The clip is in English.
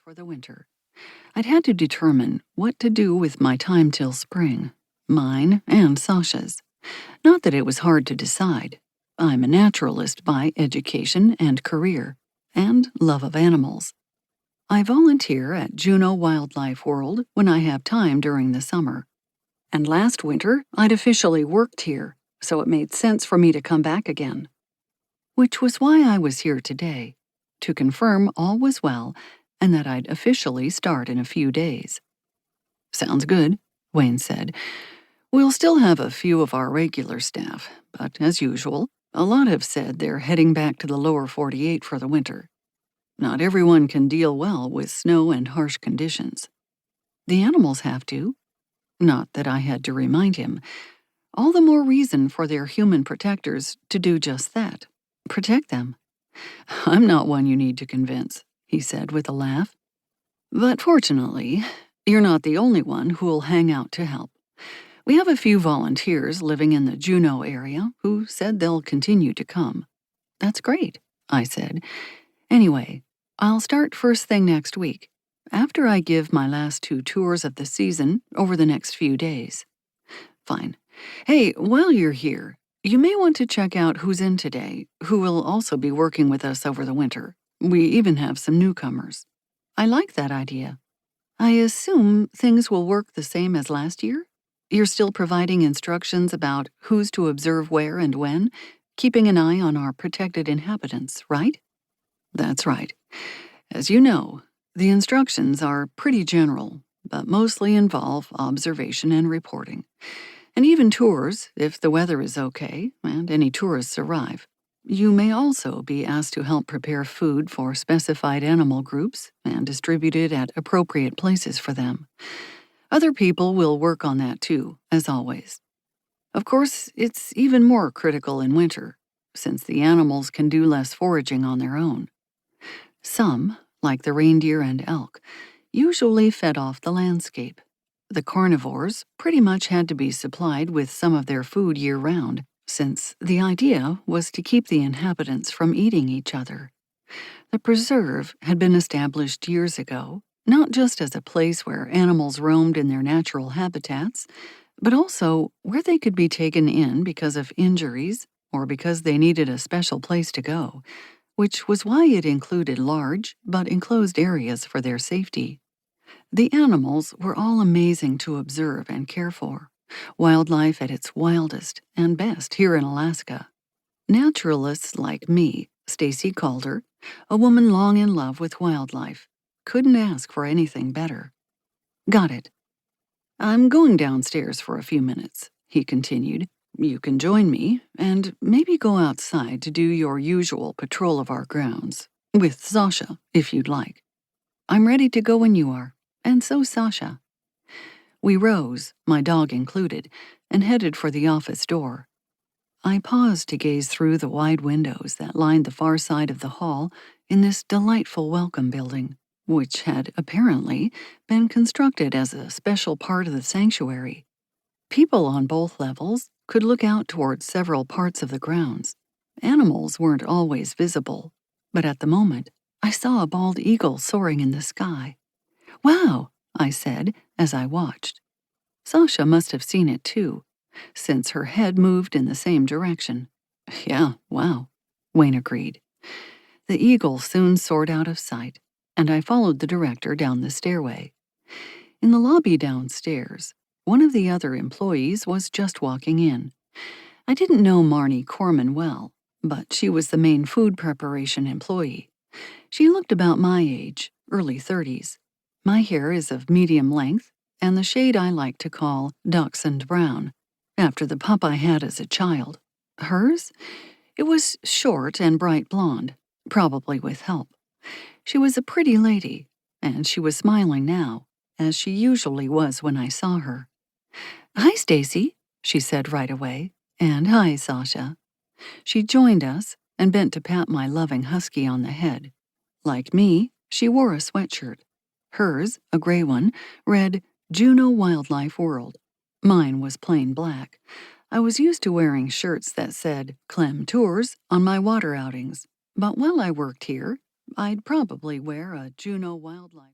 for the winter. I'd had to determine what to do with my time till spring, mine and Sasha's. Not that it was hard to decide. I'm a naturalist by education and career, and love of animals. I volunteer at Juneau Wildlife World when I have time during the summer. And last winter, I'd officially worked here, so it made sense for me to come back again. Which was why I was here today, to confirm all was well and that I'd officially start in a few days. "Sounds good," Wayne said. "We'll still have a few of our regular staff, but as usual, a lot have said they're heading back to the lower 48 for the winter. Not everyone can deal well with snow and harsh conditions. The animals have to." Not that I had to remind him. All the more reason for their human protectors to do just that. Protect them. "I'm not one you need to convince," he said with a laugh. "But fortunately, you're not the only one who'll hang out to help. We have a few volunteers living in the Juneau area who said they'll continue to come." "That's great," I said. "Anyway, I'll start first thing next week, after I give my last 2 tours of the season over the next few days." "Fine. Hey, while you're here, you may want to check out who's in today, who will also be working with us over the winter. We even have some newcomers." "I like that idea. I assume things will work the same as last year? You're still providing instructions about who's to observe where and when, keeping an eye on our protected inhabitants, right?" "That's right. As you know, the instructions are pretty general, but mostly involve observation and reporting. And even tours, if the weather is okay and any tourists arrive. You may also be asked to help prepare food for specified animal groups and distribute it at appropriate places for them. Other people will work on that too, as always. Of course, it's even more critical in winter, since the animals can do less foraging on their own. Some, like the reindeer and elk, usually fed off the landscape. The carnivores pretty much had to be supplied with some of their food year-round, since the idea was to keep the inhabitants from eating each other. The preserve had been established years ago, not just as a place where animals roamed in their natural habitats, but also where they could be taken in because of injuries or because they needed a special place to go, which was why it included large but enclosed areas for their safety. The animals were all amazing to observe and care for, wildlife at its wildest and best here in Alaska. Naturalists like me, Stacie Calder, a woman long in love with wildlife, couldn't ask for anything better. "Got it. I'm going downstairs for a few minutes," he continued. "You can join me, and maybe go outside to do your usual patrol of our grounds, with Sasha, if you'd like. I'm ready to go when you are, and so's Sasha." We rose, my dog included, and headed for the office door. I paused to gaze through the wide windows that lined the far side of the hall in this delightful welcome building, which had apparently been constructed as a special part of the sanctuary. People on both levels could look out towards several parts of the grounds. Animals weren't always visible, but at the moment, I saw a bald eagle soaring in the sky. "Wow," I said as I watched. Sasha must have seen it too, since her head moved in the same direction. "Yeah, wow," Wayne agreed. The eagle soon soared out of sight, and I followed the director down the stairway. In the lobby downstairs, one of the other employees was just walking in. I didn't know Marnie Corman well, but she was the main food preparation employee. She looked about my age, early 30s. My hair is of medium length, and the shade I like to call dachshund brown, after the pup I had as a child. Hers? It was short and bright blonde, probably with help. She was a pretty lady, and she was smiling now, as she usually was when I saw her. "Hi, Stacie," she said right away, and "Hi, Sasha." She joined us and bent to pat my loving husky on the head. Like me, she wore a sweatshirt. Hers, a gray one, read Juneau Wildlife World. Mine was plain black. I was used to wearing shirts that said Clem Tours on my water outings, but while I worked here, I'd probably wear a Juneau Wildlife